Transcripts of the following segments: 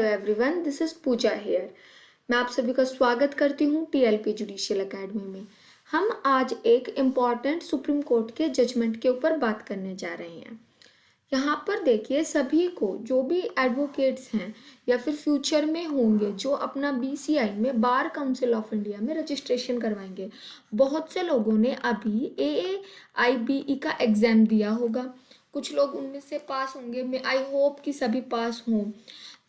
Everyone, this is Pooja here. मैं आप सभी का स्वागत करती हूँ टीएलपी जुडिशियल एकेडमी में। हम आज एक इम्पॉर्टेंट सुप्रीम कोर्ट के जजमेंट के ऊपर बात करने जा रहे हैं। यहाँ पर देखिए, सभी को जो भी एडवोकेट्स हैं या फिर फ्यूचर में होंगे जो अपना बीसीआई में बार काउंसिल ऑफ इंडिया में रजिस्ट्रेशन करवाएंगे, बहुत से लोगों ने अभी एएआईबीई का एग्ज़ाम दिया होगा। कुछ लोग उनमें से पास होंगे। मैं आई होप कि सभी पास हों।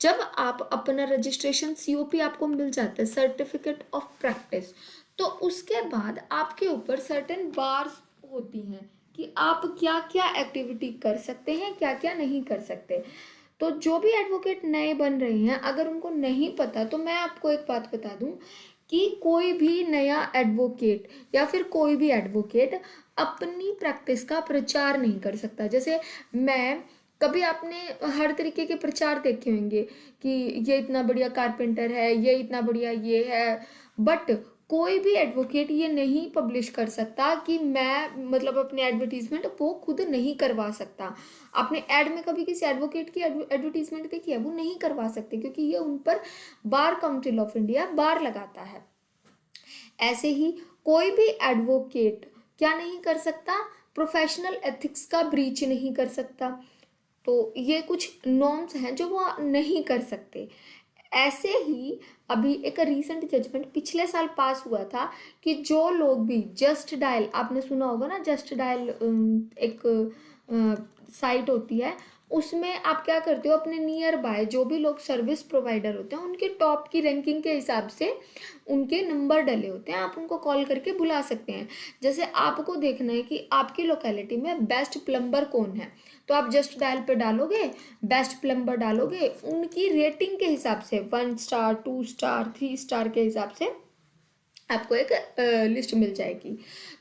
जब आप अपना रजिस्ट्रेशन सीओपी आपको मिल जाता है, सर्टिफिकेट ऑफ प्रैक्टिस, तो उसके बाद आपके ऊपर सर्टेन बार्स होती हैं कि आप क्या क्या एक्टिविटी कर सकते हैं, क्या क्या नहीं कर सकते। तो जो भी एडवोकेट नए बन रहे हैं, अगर उनको नहीं पता, तो मैं आपको एक बात बता दूं कि कोई भी नया एडवोकेट या फिर कोई भी एडवोकेट अपनी प्रैक्टिस का प्रचार नहीं कर सकता। जैसे मैं, कभी आपने हर तरीके के प्रचार देखे होंगे कि ये इतना बढ़िया कारपेंटर है, ये इतना बढ़िया ये है, बट कोई भी एडवोकेट ये नहीं पब्लिश कर सकता कि मैं मतलब अपने एडवर्टीजमेंट वो खुद नहीं करवा सकता। आपने एड में कभी किसी एडवोकेट की एडवर्टीजमेंट देखी है? वो नहीं करवा सकते, क्योंकि ये उन पर बार काउंसिल ऑफ इंडिया बार लगाता है। ऐसे ही कोई भी एडवोकेट क्या नहीं कर सकता? प्रोफेशनल एथिक्स का ब्रीच नहीं कर सकता। तो ये कुछ नॉर्म्स हैं जो वो नहीं कर सकते। ऐसे ही अभी एक रीसेंट जजमेंट पिछले साल पास हुआ था कि जो लोग भी जस्ट डायल, आपने सुना होगा ना, जस्ट डायल एक साइट होती है, उसमें आप क्या करते हो, अपने नियर बाय जो भी लोग सर्विस प्रोवाइडर होते हैं उनके टॉप की रैंकिंग के हिसाब से उनके नंबर डले होते हैं, आप उनको कॉल करके बुला सकते हैं। जैसे आपको देखना है कि आपकी लोकेलिटी में बेस्ट प्लम्बर कौन है, तो आप जस्ट डायल पे डालोगे, बेस्ट प्लम्बर डालोगे, उनकी रेटिंग के हिसाब से 1 स्टार 2 स्टार 3 स्टार के हिसाब से आपको एक लिस्ट मिल जाएगी।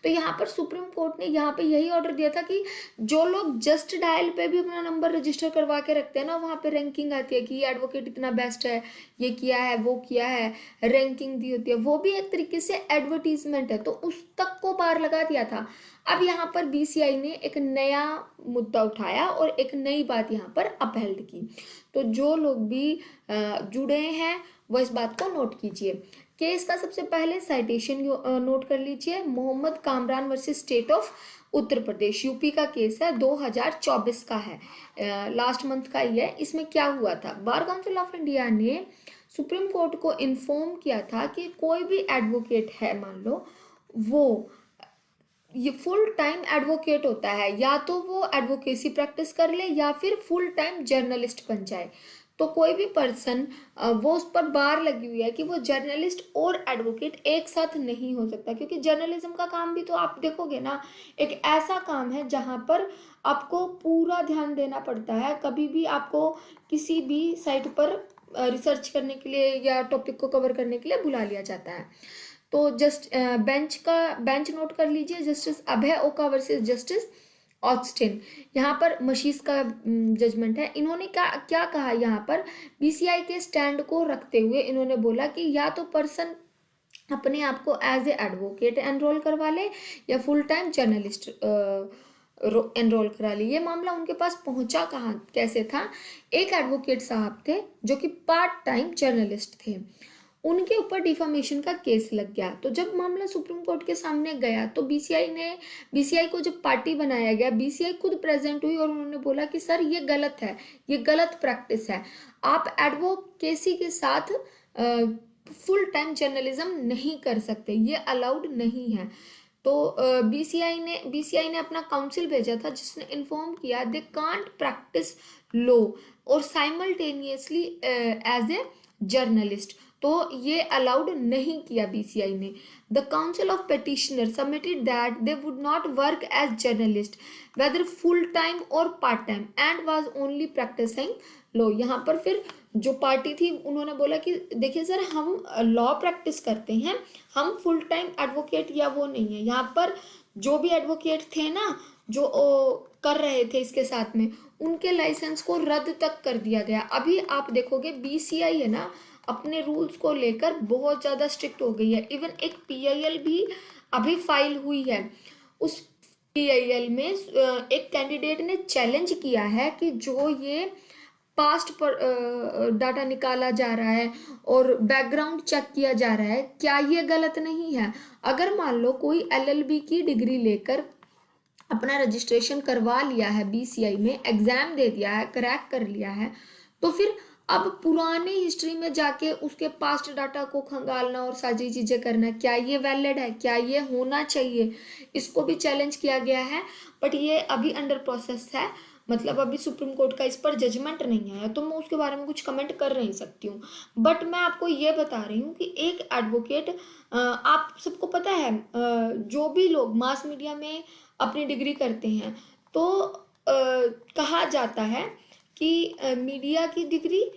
तो यहाँ पर सुप्रीम कोर्ट ने यहाँ पे यही ऑर्डर दिया था कि जो लोग जस्ट डायल पे भी अपना नंबर रजिस्टर करवा के रखते हैं ना, वहाँ पे रैंकिंग आती है कि ये एडवोकेट इतना बेस्ट है, ये किया है, वो किया है, रैंकिंग दी होती है, वो भी एक तरीके से एडवर्टीजमेंट है, तो उस तक को बार लगा दिया था। अब यहाँ पर बीसीआई ने एक नया मुद्दा उठाया और एक नई बात यहाँ पर अपहेल्ड की। तो जो लोग भी जुड़े हैं वो इस बात को नोट कीजिए। केस का सबसे पहले साइटेशन नोट कर लीजिए। Mohammad Kamran versus state of Uttar Pradesh, UP का केस है, 2024 का है, लास्ट मंथ का ही है। इसमें क्या हुआ था, बार काउंसिल ऑफ इंडिया ने सुप्रीम कोर्ट को इन्फॉर्म किया था कि कोई भी एडवोकेट है, मान लो वो ये फुल टाइम एडवोकेट होता है, या तो वो एडवोकेसी प्रैक्टिस कर ले या फिर फुल टाइम जर्नलिस्ट बन जाए। तो कोई भी पर्सन, वो उस पर बार लगी हुई है कि वो जर्नलिस्ट और एडवोकेट एक साथ नहीं हो सकता, क्योंकि जर्नलिज्म का काम भी तो आप देखोगे ना, एक ऐसा काम है जहाँ पर आपको पूरा ध्यान देना पड़ता है। कभी भी आपको किसी भी साइट पर रिसर्च करने के लिए या टॉपिक को कवर करने के लिए बुला लिया जाता है। तो जस्ट बेंच नोट कर लीजिए, जस्टिस अभय ओका वर्सेस जस्टिस ऑस्टिन। यहाँ पर मशीस का जजमेंट है। इन्होंने क्या क्या कहा, यहाँ पर बीसीआई के स्टैंड को रखते हुए इन्होंने बोला कि या तो पर्सन अपने आप को एज ए एडवोकेट एनरोल करवा ले या फुल टाइम जर्नलिस्ट एनरोल करा ली। ये मामला उनके पास पहुंचा कहाँ, कैसे था? एक एडवोकेट साहब थे जो कि पार्ट टाइम जर्नलिस्ट थे, उनके ऊपर डिफामेशन का केस लग गया। तो जब मामला सुप्रीम कोर्ट के सामने गया तो बीसीआई को जब पार्टी बनाया गया, बीसीआई खुद प्रेजेंट हुई और उन्होंने बोला कि सर ये गलत है, ये गलत प्रैक्टिस है, आप एडवोकेसी के साथ फुल टाइम जर्नलिज्म नहीं कर सकते, ये अलाउड नहीं है। तो बीसीआई ने अपना काउंसिल भेजा था जिसने इन्फॉर्म किया दे कांट प्रैक्टिस लॉ और साइमल्टेनियसली एज ए जर्नलिस्ट। तो ये अलाउड नहीं किया बीसीआई ने। The council of petitioner submitted that they would not work as journalist whether full time और part time and was only practising law. यहाँ पर फिर जो पार्टी थी उन्होंने बोला कि देखिए सर, हम लॉ प्रैक्टिस करते हैं, हम फुल टाइम एडवोकेट या वो नहीं है। यहाँ पर जो भी एडवोकेट थे ना, जो कर रहे थे इसके साथ में, उनके लाइसेंस को रद्द तक कर दिया गया। अभी आप देखोगे बीसीआई है ना, अपने रूल्स को लेकर बहुत ज़्यादा स्ट्रिक्ट हो गई है। इवन एक पीआईएल भी अभी फाइल हुई है। उस पीआईएल में एक कैंडिडेट ने चैलेंज किया है कि जो ये पास्ट पर डाटा निकाला जा रहा है और बैकग्राउंड चेक किया जा रहा है, क्या ये गलत नहीं है? अगर मान लो कोई एलएलबी की डिग्री लेकर अपना रजिस्ट्रेशन करवा लिया है बीसीआई में, एग्जाम दे दिया है, क्रैक कर लिया है, तो फिर अब पुराने हिस्ट्री में जाके उसके पास्ट डाटा को खंगालना और सारी चीजें करना, क्या ये वैलिड है? क्या ये होना चाहिए? इसको भी चैलेंज किया गया है, बट ये अभी अंडर प्रोसेस है। मतलब अभी सुप्रीम कोर्ट का इस पर जजमेंट नहीं आया, तो मैं उसके बारे में कुछ कमेंट कर नहीं सकती हूँ। बट मैं आपको ये बता रही हूँ कि एक एडवोकेट, आप सबको पता है, जो भी लोग मास मीडिया में अपनी डिग्री करते हैं, तो कहा जाता है कि मीडिया की डिग्री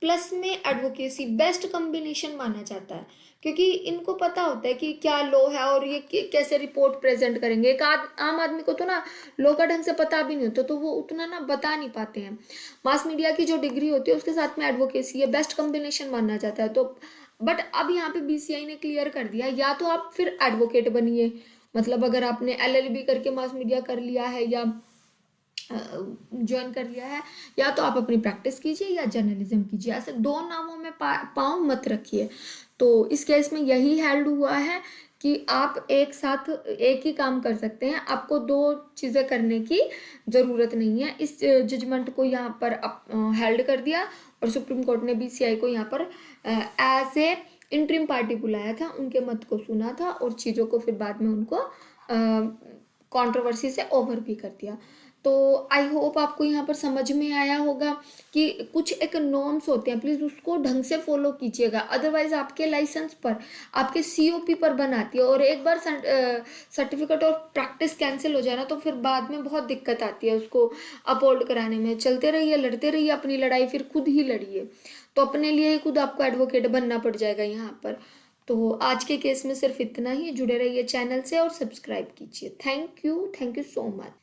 प्लस में एडवोकेसी बेस्ट कॉम्बिनेशन माना जाता है, क्योंकि इनको पता होता है कि क्या लॉ है और ये कैसे रिपोर्ट प्रेजेंट करेंगे। एक आम आदमी को तो ना लॉ का ढंग से पता भी नहीं होता, तो वो उतना ना बता नहीं पाते हैं। मास मीडिया की जो डिग्री होती है उसके साथ में एडवोकेसी, ये बेस्ट कॉम्बिनेशन माना जाता है। तो बट अब यहाँ पे बीसीआई ने क्लियर कर दिया, या तो आप फिर एडवोकेट बनिए, मतलब अगर आपने एलएलबी करके मास मीडिया कर लिया है या ज्वाइन कर लिया है, या तो आप अपनी प्रैक्टिस कीजिए या जर्नलिज्म कीजिए, ऐसे दो नामों में पाँव मत रखिए। तो इस केस में यही हेल्ड हुआ है कि आप एक साथ एक ही काम कर सकते हैं, आपको दो चीज़ें करने की ज़रूरत नहीं है। इस जजमेंट को यहाँ पर हेल्ड कर दिया और सुप्रीम कोर्ट ने बीसीआई को यहाँ पर एज ए इंटरिम पार्टी बुलाया था, उनके मत को सुना था और चीज़ों को फिर बाद में उनको कंट्रोवर्सी से ओवर भी कर दिया। तो आई होप आपको यहाँ पर समझ में आया होगा कि कुछ एक नॉर्म्स होते हैं, प्लीज़ उसको ढंग से फॉलो कीजिएगा, अदरवाइज आपके लाइसेंस पर, आपके सीओपी पर बनाती है, और एक बार सर्टिफिकेट और प्रैक्टिस कैंसिल हो जाए ना, तो फिर बाद में बहुत दिक्कत आती है उसको अपहोल्ड कराने में। चलते रहिए, लड़ते रहिए अपनी लड़ाई, फिर खुद ही लड़िए, तो अपने लिए ही खुद आपको एडवोकेट बनना पड़ जाएगा यहाँ पर। तो आज के केस में सिर्फ इतना ही। जुड़े रहिए चैनल से और सब्सक्राइब कीजिए। Thank you so much.